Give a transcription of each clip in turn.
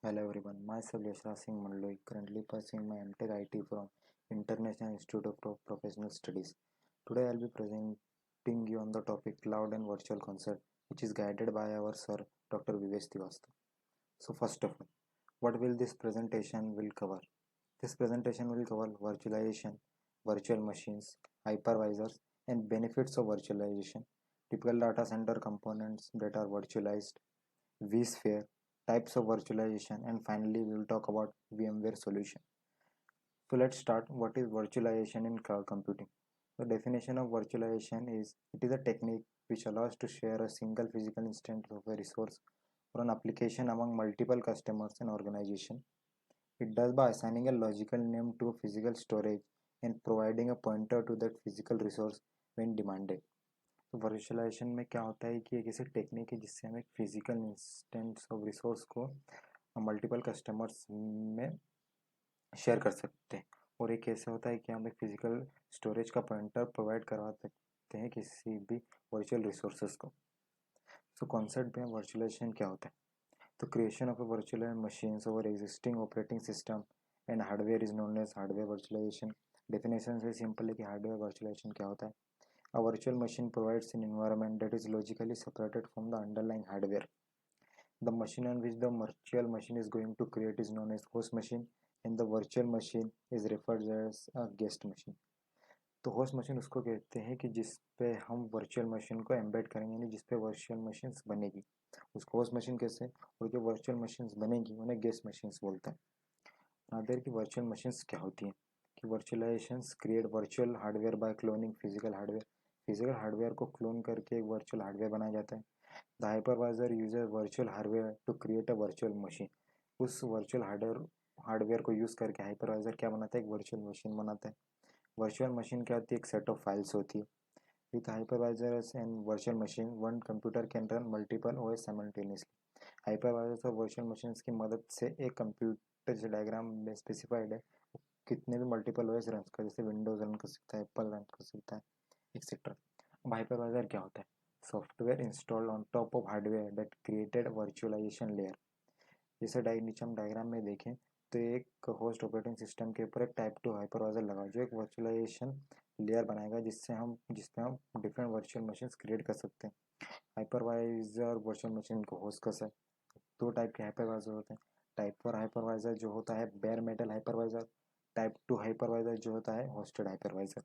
Hello everyone, myself Yashraj Singh Mandloi, currently pursuing my MTech IT from International Institute of Professional Studies. Today I'll be presenting you on the topic Cloud and Virtual Concept, which is guided by our sir Dr. Vivesh Srivastava. So first of all, what will this presentation will cover? This presentation will cover virtualization, virtual machines, hypervisors, and benefits of virtualization, typical data center components that are virtualized, vSphere, types of virtualization, and finally we will talk about VMware solution. So let's start. What is virtualization in cloud computing? The definition of virtualization is it is a technique which allows to share a single physical instance of a resource or an application among multiple customers and organization. It does by assigning a logical name to a physical storage and providing a pointer to that physical resource when demanded. तो virtualisation में क्या होता है कि एक ऐसी technique है जिससे हम एक फिजिकल इंस्टेंस ऑफ रिसोर्स को मल्टीपल कस्टमर्स में शेयर कर सकते हैं और एक ऐसा होता है कि हम एक फिजिकल स्टोरेज का पॉइंटर प्रोवाइड करवा सकते हैं किसी भी वर्चुअल रिसोर्सेज को. सो कॉन्सेप्ट में वर्चुअलाइजेशन क्या होता है? तो creation of a virtual machines over existing operating system and hardware is known as hardware virtualisation. Definition से सिंपल है कि हार्डवेयर वर्चुअलाइजेशन क्या होता है. A virtual machine provides an environment that is logically separated from the underlying hardware. The machine on which the virtual machine is going to create is known as host machine and the virtual machine is referred as a guest machine. तो host machine उसको कहते हैं कि जिस पे हम virtual machine को embed करेंगे यानी जिस पे वर्चुअल मशीन बनेगी उसको होस्ट मशीन कैसे और जो वर्चुअल मशीन बनेगी उन्हें गेस्ट मशीन बोलते हैं. नादर की वर्चुअल मशीन्स क्या होती हैं कि virtualisations create virtual hardware by cloning physical hardware. Physical hardware को क्लोन करके एक वर्चुअल हार्डवेयर बनाया जाता है. The hypervisor user virtual hardware to create a virtual machine. उस वर्चुअल हार्डवेयर को यूज़ करके हाइपरवाइजर क्या बनाता है, एक वर्चुअल मशीन बनाता है. वर्चुअल मशीन क्या होती है, एक सेट ऑफ फाइल्स होती है. With hypervisors and virtual machine one computer can run multiple OS simultaneously. Hypervisors और वर्चुअल मशीन की मदद से एक कंप्यूटर जो डायग्राम में स्पेसिफाइड है कितने भी मल्टीपल ओएस रन कर, जैसे विंडोज रन कर सकता है, एप्पल रन कर सकता है, एक्सेट्रा. अब हाइपरवाइजर क्या होता है? Software installed on top of hardware that created virtualisation layer. जैसे नीचे हम डायग्राम में देखें तो एक होस्ट ऑपरेटिंग सिस्टम के ऊपर एक टाइप 2 हाइपरवाइजर लगा जो एक वर्चुअलाइजेशन लेयर बनाएगा जिसपे हम डिफरेंट वर्चुअल मशीन्स क्रिएट कर सकते हैं. हाइपरवाइजर वर्चुअल मशीन को होस्ट कर सकते. दो टाइप के हाइपरवाइजर होते हैं. टाइप 4 हाइपरवाइजर जो होता है bare metal hypervisor. Type 2 hypervisor जो होता है होस्टेड हाइपरवाइजर.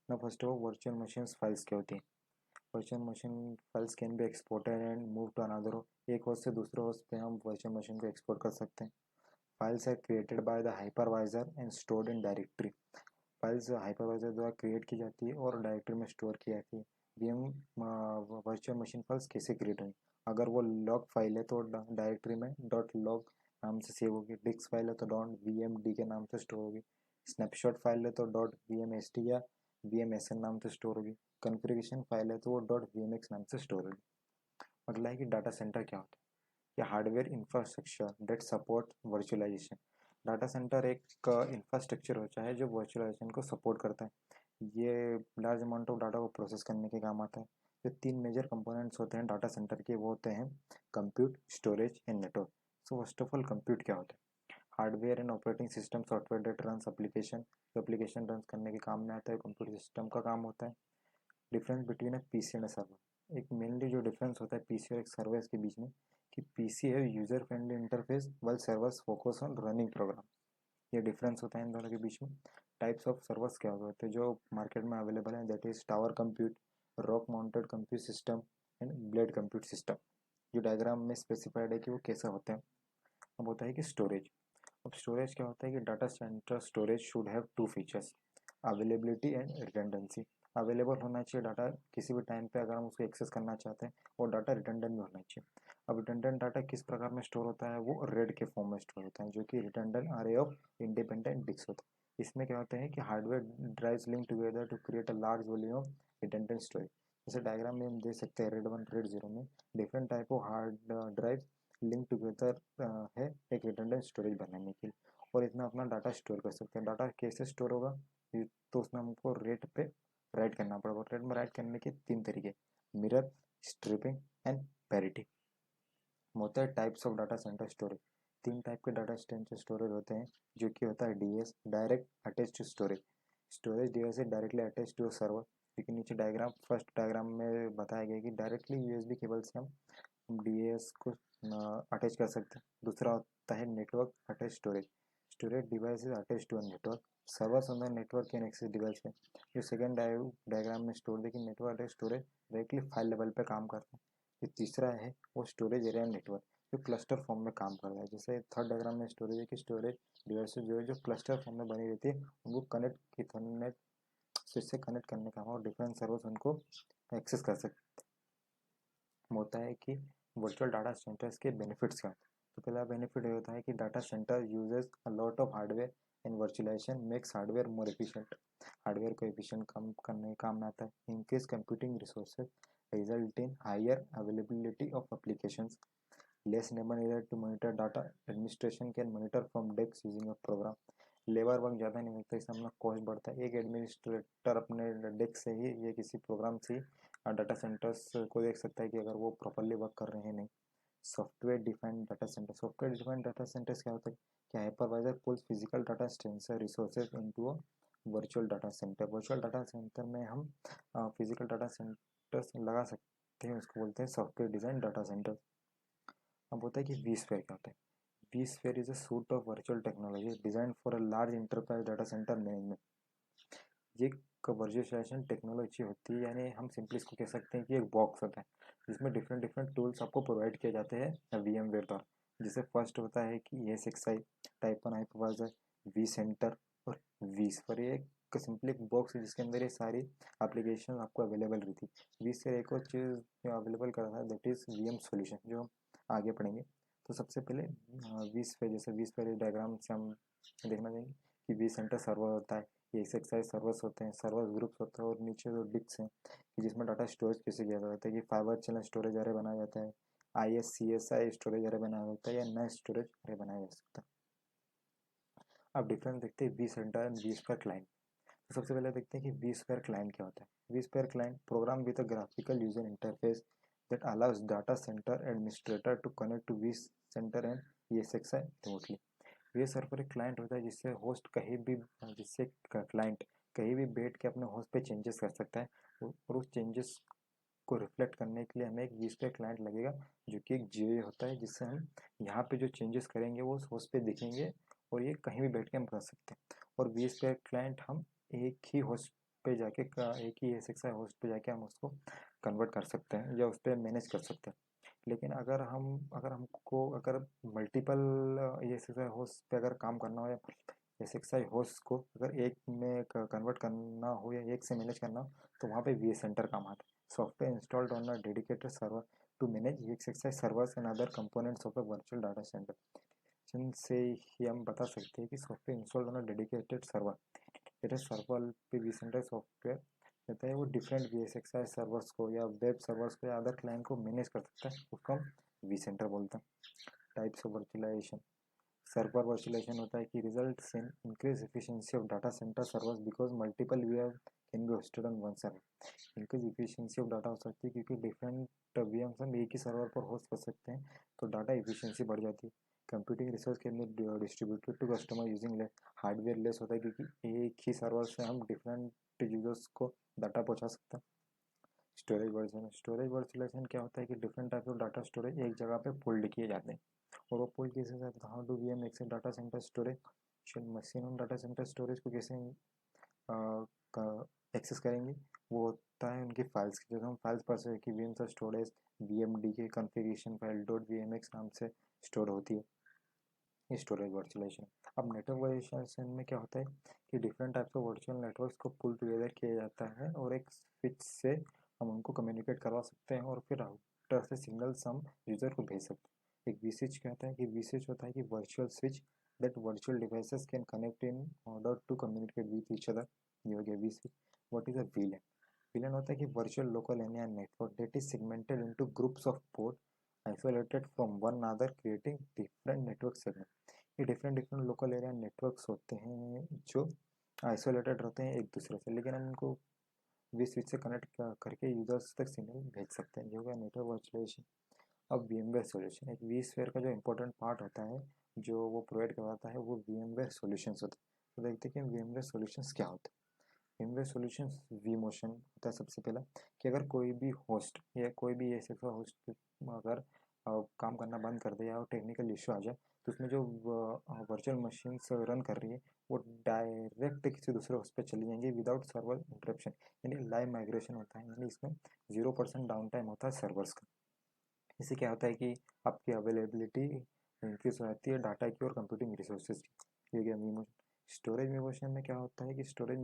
ना first of virtual machines files क्या होती हैं? Virtual machine files can be exported and move to another. एक होस्ट से दूसरे होस्ट पे हम वर्चुअल मशीन को एक्सपोर्ट कर सकते हैं. Files are created by the hypervisor and stored in directory. Files hypervisor द्वारा क्रिएट की जाती है और डायरेक्टरी में स्टोर की जाती है. वीएम वर्चुअल मशीन फाइल्स कैसे क्रिएट हुई? अगर वो लॉग फाइल है तो डायरेक्टरी में डॉट लॉग नाम से सेव होगी. डिस्क फाइल है तो डॉट वी एम डी के नाम से स्टोर होगी. स्नैपशॉट फाइल है तो dot V M S T या वी एम एस एन नाम से स्टोर होगी. कॉन्फ़िगरेशन फाइल है तो वो डॉट वी एम एक्स नाम से स्टोर होगी. अगला है कि डाटा सेंटर क्या होता है या hardware infrastructure that support virtualisation. Data centre एक इंफ्रास्ट्रक्चर होता है जो वर्चुअलाइजेशन को सपोर्ट करता है. ये लार्ज अमाउंट ऑफ डाटा को प्रोसेस करने के काम आता है. जो तीन मेजर कंपोनेंट्स होते हैं डाटा सेंटर के वो होते हैं compute, storage and network. So first of all compute क्या होता है? Hardware and operating system software that run application. जो एप्लीकेशन रन करने के काम में आता है कंप्यूटर सिस्टम का काम होता है. Difference between a PC and a server. एक मेनली जो डिफरेंस होता है पीसी और एक सर्वर के बीच में कि पीसी है user friendly interface while servers focus on running program. ये डिफरेंस होता है इन दोनों के बीच में. टाइप्स ऑफ सर्वर्स क्या होते हैं जो मार्केट में अवेलेबल है? That is tower compute, rock mounted compute system and blade compute system. जो डायग्राम में स्पेसिफाइड है कि वो कैसे होते हैं. अब होता है कि स्टोरेज. अब स्टोरेज क्या होता है कि data centre storage should have two features, availability and redundancy. Available होना चाहिए डाटा किसी भी टाइम पे अगर हम उसको एक्सेस करना चाहते हैं और डाटा रिडंडेंट भी होना चाहिए. अब रिडंडेंट डाटा किस प्रकार में स्टोर होता है? वो रेड के फॉर्म में स्टोर होता है जो कि रिडंडेंट अरे ऑफ इंडिपेंडेंट डिस्क होता है. इसमें क्या होता है कि hardware drives link together to create a large volume of redundant storage. जैसे डायग्राम में हम देख सकते हैं रेड 1 रेड 0 में different type of hard drive link together है एक रिडंडेंट स्टोरेज बनाने के लिए और इसमें अपना डाटा स्टोर कर सकते हैं. डाटा कैसे स्टोर होगा? तो उसमें हमको रेट पे राइट करना पड़ेगा. रेट में राइट करने के तीन तरीके, मिरर, स्ट्रिपिंग एंड पैरिटी. होता है types of data centre storage. तीन टाइप के डाटा स्टोरेज होते हैं, जो कि होता है DS, direct attached storage. Storage device से डायरेक्टली अटैच टू सर्वर, क्योंकि नीचे डायग्राम, फर्स्ट डायग्राम में बताया गया कि डायरेक्टली यूएसबी केबल से हम डीएस को अटैच कर सकते हैं। दूसरा होता है network attach storage, storage device is attach to a network, servers on the network can access device में। जो सेकेंड डायग्राम में स्टोर देखिए, network attach storage directly file level पे काम करता है। जो तीसरा है वो स्टोरेज एरिया नेटवर्क, जो क्लस्टर फॉर्म में काम करता है। जैसे थर्ड डायग्राम में स्टोरेज है कि स्टोरेज डिवाइसेज जो क्लस्टर फॉर्म में बनी रहती है, उनको कनेक्ट इथरनेट स्विच से कनेक्ट करने का और डिफरेंट सर्वर्स उनको एक्सेस कर सकते होता है। कि वर्चुअल डाटा सेंटर्स के बेनिफिट्स क्या होते हैं, तो पहला बेनिफिट ये होता है कि data centre uses a lot of hardware and virtualisation makes hardware more efficient. Hardware को एफिशिएंट कम करने काम में आता है। Increase computing resources result in higher availability of applications, less labour needed to monitor data, administration can monitor from desk using a program. Labour work ज़्यादा नहीं लगता, इससे अपना कॉस्ट बढ़ता है। एक एडमिनिस्ट्रेटर अपने डेस्क से ही या किसी प्रोग्राम से ही डाटा सेंटर्स को देख सकता है कि अगर वो प्रॉपरली वर्क कर रहे हैं नहीं। Software defined data centre, software defined data centres क्या होता है कि hypervisor pulls physical data sensor resources into a virtual data centre. Virtual data centre में हम फिजिकल डाटा सेंटर्स लगा सकते हैं, उसको बोलते हैं सॉफ्टवेयर डिजाइन डाटा सेंटर। अब होता है कि vSphere क्या होता है। vSphere is a suit of virtual technology design for a large enterprise data centre management. ये एक वर्चुअलाइजेशन टेक्नोलॉजी होती है, यानी हम सिंपली इसको कह सकते हैं कि एक बॉक्स होता है जिसमें डिफरेंट डिफरेंट टूल्स आपको प्रोवाइड किए जाते हैं VMware द्वारा। जैसे फर्स्ट होता है कि ESXi, टाइप 1 हाइपरवाइजर, vCenter और vSphere। ये एक सिंपली एक बॉक्स है जिसके अंदर ये सारी एप्लीकेशन आपको अवेलेबल रहती है। vSphere एक और चीज़ जो अवेलेबल करता है दैट इज़ VM सॉल्यूशन, जो हम आगे पढ़ेंगे। तो सबसे पहले vSphere, जैसे vSphere डायग्राम से हम देखना चाहेंगे कि vCenter सर्वर होता है, ये एक्सरसाइज सर्वर्स होते हैं, सर्वर ग्रुप्स होते हैं, और नीचे जो डिस्क हैं कि जिसमें डाटा स्टोरेज कैसे किया जाता है कि फाइबर चैनल स्टोरेज अरे बनाया जाता है, ISCSI स्टोरेज अरे बनाया जाता है, या नया स्टोरेज अरे बनाया जा सकता है। अब डिफरेंस देखते हैं vCenter and vSphere client. तो सबसे पहले देखते हैं कि vSphere क्लाइंट क्या होता है। vSphere client program with a graphical user interface that allows data center administrator to connect to vCenter and ESXi remotely। ये सर्वर एक क्लाइंट होता है जिससे होस्ट कहीं भी, जिससे क्लाइंट कहीं भी बैठ के अपने होस्ट पे चेंजेस कर सकता है, और उस चेंजेस को रिफ्लेक्ट करने के लिए हमें एक vSphere क्लाइंट लगेगा, जो कि एक GUI होता है, जिससे हम यहाँ पे जो चेंजेस करेंगे वो उस होस्ट पे दिखेंगे, और ये कहीं भी बैठ के हम कर सकते हैं। और vSphere क्लाइंट हम एक ही होस्ट पे जाके एक ही ESXi होस्ट पे जाके हम उसको कन्वर्ट कर सकते हैं या उस पर मैनेज कर सकते हैं। लेकिन अगर हमको अगर मल्टीपल ESXi होस्ट पे अगर काम करना हो, या ESXi होस्ट को अगर एक में कन्वर्ट करना हो या एक से मैनेज करना हो, तो वहाँ पे vCenter काम आता है। Software installed on a dedicated server to manage ESXi servers and other components of a virtual data centre. जिनसे ही हम बता सकते हैं कि software installed on a dedicated server, जैसे सर्वर पे vCenter सॉफ्टवेयर रहता है, वो डिफरेंट ESXi सर्वर्स को या वेब सर्वर्स को या अदर क्लाइंट को मैनेज कर सकता है, उसको हम vCenter बोलते हैं। Types of virtualisation, server virtualisation होता है कि results in increase efficiency of data centre servers because multiple VM can be hosted on one server. Increase efficiency of data हो सकती है क्योंकि डिफरेंट VMs हम एक ही सर्वर पर होस्ट कर सकते हैं, तो डाटा एफिशिएंसी बढ़ जाती है। Computing resource can be distributed to customer using hardware less होता है क्योंकि एक ही सर्वर से हम डिफरेंट यूजर्स को डाटा पहुंचा सकते हैं। स्टोरेज वर्चुअलाइजेशन क्या होता है कि different type of data storage एक जगह पे पुल्ड किए जाते हैं, और वो पुल कैसे जाते हैं, how do VM access data centre storage, machine on data centre storage को कैसे एक्सेस करेंगे। वो होता है उनकी फाइल्स की, जैसे हम फाइल्स पढ़ सकते हैं कि VM स्टोरेज VMD के कॉन्फ़िगरेशन फाइल .vmx नाम से स्टोर होती है स्टोरेज वर्चुअलाइजेशन। अब नेटवर्क वर्चुअलाइजेशन में क्या होता है कि different types of virtual networks को पुल टुगेदर किया जाता है, और एक स्विच से हम उनको कम्युनिकेट करवा सकते हैं, और फिर राउटर से सिग्नल्स हम यूज़र को भेज सकते हैं। एक vSwitch क्या होता है कि vSwitch होता है कि virtual switch that virtual devices can connect in order to communicate with each other. ये हो गया vSwitch। What is a VLAN? VLAN होता है कि virtual local area network that is segmented into groups of port isolated from one another creating different network segment. ये different different local area networks होते हैं जो आइसोलेटेड रहते हैं एक दूसरे से, लेकिन हम उनको vSwitch से कनेक्ट करके यूजर्स तक सिग्नल भेज सकते हैं, जो है नेटवर्क वर्चुअलाइजेशन। अब VMware सॉल्यूशन, एक vSphere का जो इंपॉर्टेंट पार्ट होता है जो वो प्रोवाइड करवाता है वो VMware सॉल्यूशंस होता है। तो देखते हैं कि VMware सॉल्यूशंस क्या होता है। VMware सॉल्यूशंस vMotion होता है सबसे पहला, कि अगर कोई भी होस्ट या कोई भी ऐसे का होस्ट अगर काम करना बंद कर दे या टेक्निकल इशू आ जाए, तो उसमें जो वर्चुअल मशीन्स रन कर रही है वो डायरेक्ट किसी दूसरे होस्ट पे चली जाएंगी विदाउट सर्वर इंटरप्शन, यानी लाइव माइग्रेशन होता है, यानी इसमें 0% डाउन टाइम होता है सर्वर्स का। इससे क्या होता है कि आपकी अवेलेबिलिटी इंक्रीज हो जाती है डाटा की और कंप्यूटिंग रिसोर्सेज की। ये गया वीमोशन। स्टोरेज वीमोशन में क्या होता है कि स्टोरेज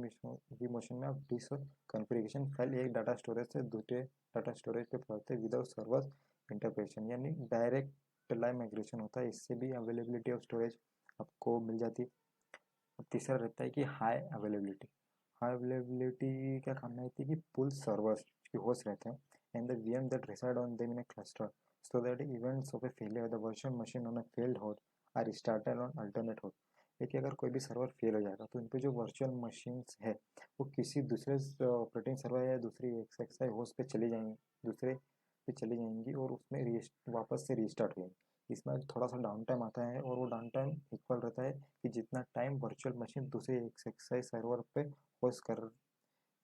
वीमोशन में आप डिस्क कॉन्फ़िगरेशन फाइल एक डाटा स्टोरेज से दूसरे डाटा स्टोरेज पे पहुंचते हैं विदाउट सर्वर इंटरप्रेशन, यानी डायरेक्ट लाइव माइग्रेशन होता है। इससे भी अवेलेबिलिटी ऑफ स्टोरेज आपको मिल जाती है। अब तीसरा रहता है कि हाई अवेलेबिलिटी। हाई अवेलेबिलिटी क्या काम में आती है कि पुल सर्वर्स की होस्ट रहते हैं and the VM that reside on them in a cluster, so that events of a failure the virtual machine on a failed host are restarted on alternate host। देखिए अगर कोई भी सर्वर फेल हो जाएगा तो इन पे जो वर्चुअल मशीन्स है वो किसी दूसरे ऑपरेटिंग सर्वर या दूसरी एक्सएक्सआई होस्ट पे चली जाएंगी, दूसरे पे चली जाएंगी और उसमें वापस से रीस्टार्ट हो जाएंगी। इसमें थोड़ा सा डाउन टाइम आता है और वो डाउन टाइम इक्वल रहता है कि जितना टाइम वर्चुअल मशीन दूसरे एक्सएक्सआई सर्वर पे होस्ट कर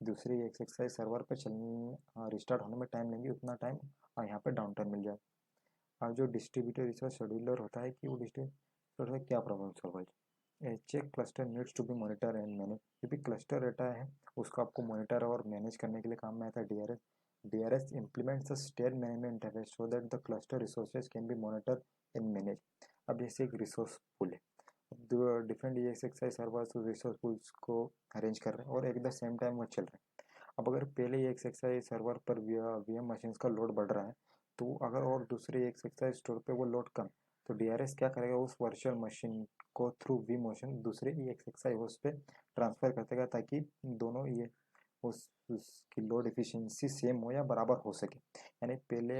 दूसरी एक्सरसाइज सर्वर पे चलने रिस्टार्ट होने में टाइम लेंगे उतना टाइम यहाँ पे डाउन टाइम मिल जाए। और जो डिस्ट्रीब्यूटेड रिसोर्स शेड्यूलर होता है कि वो डिस्ट्रीब्यूटर का क्या प्रॉब्लम सॉल्व है। Check cluster needs to be monitor and manage. जो भी क्लस्टर रहता है उसको आपको मॉनिटर और मैनेज करने के लिए काम में आता है DRS। DRS implements a state management interface so that the cluster resources can be monitored and managed। अब जैसे एक रिसोर्स पूल है, डिफरेंट ESXi सर्वर्स उस रिसोर्स पूल्स को अरेंज कर रहे हैं और एक द सेम टाइम वो चल रहे हैं। अब अगर पहले ही ESXi सर्वर पर VM मशीन्स का लोड बढ़ रहा है तो अगर और दूसरे ESXi स्टोर पे वो लोड कम, तो DRS क्या करेगा उस वर्चुअल मशीन को थ्रू vMotion दूसरे ESXi होस्ट पे ट्रांसफ़र कर देगा ताकि दोनों ये उसकी लोड एफिशिएंसी सेम हो या बराबर हो सके। यानी पहले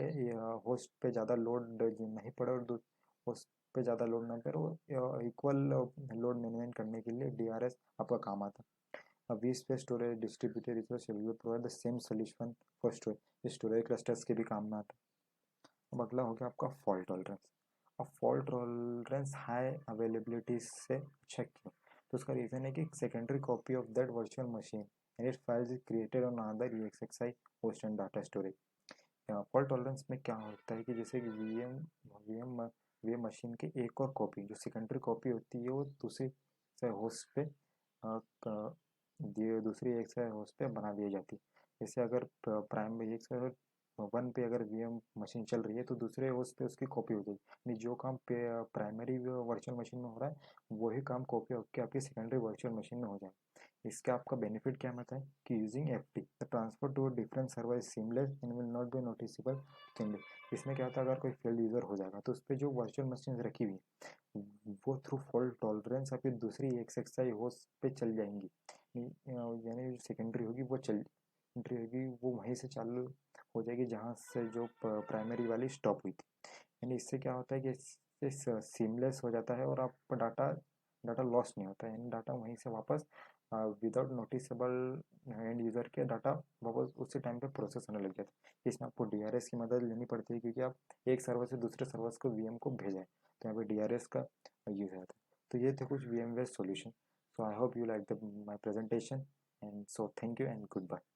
होस्ट पे ज़्यादा लोड नहीं पड़े और होस्ट पे ज़्यादा लोड ना पड़े और इक्वल लोड मैनेजमेंट करने के लिए DRS आपका काम आता है। अब vSphere storage distributed resource scheduler provide the same solution for storage. ये स्टोरेज क्लस्टर्स के भी काम में आता है। अब अगला हो गया आपका फॉल्ट टॉलरेंस। अब फॉल्ट टॉलरेंस हाई अवेलेबिलिटी से अच्छा क्यों, तो उसका रीज़न है कि secondary copy of that virtual machine and it files is created on other EXXi host and data storage. Fault tolerance में क्या होता है कि जैसे कि वी मशीन की एक और कॉपी जो सेकेंडरी कॉपी होती है वो दूसरी से होस्ट पे दूसरी एक से होस्ट पे बना दी जाती है। जैसे अगर प्राइमरी एक से वन पे अगर VM मशीन चल रही है तो दूसरे होस्ट पे उसकी कॉपी हो जाएगी, यानी जो काम पे प्राइमरी वर्चुअल मशीन में हो रहा है वही काम कॉपी होकर आपकी सेकेंडरी वर्चुअल मशीन में हो जाए। इसका आपका बेनिफिट क्या होता है कि using FT the transfer to different server is seamless and will not be noticeable change. इसमें क्या होता है अगर कोई फील्ड यूज़र हो जाएगा तो उस पर जो वर्चुअल मशीन रखी हुई है वो थ्रू फॉल्ट टॉलरेंस आपकी दूसरी एक्सएक्सआई होस्ट पे चल जाएंगी, यानी जो सेकेंडरी होगी वो चल एंट्री होगी वो वहीं से चालू हो जाएगी जहाँ से जो प्राइमरी वाली स्टॉप हुई थी। यानी इससे क्या होता है कि इससे सीमलेस हो जाता है और आप डाटा डाटा लॉस नहीं होता है, यानी डाटा वहीं से वापस विदाउट नोटिसेबल एंड यूज़र के डाटा वापस उसी टाइम पे प्रोसेस होने लग जाता है। इसमें आपको DRS की मदद लेनी पड़ती है क्योंकि आप एक सर्वर से दूसरे सर्वर को VM को भेजें, तो यहाँ पे DRS का यूज़ आता है। तो ये थे कुछ VMware solution. So I hope you like the my presentation and so thank you and good bye.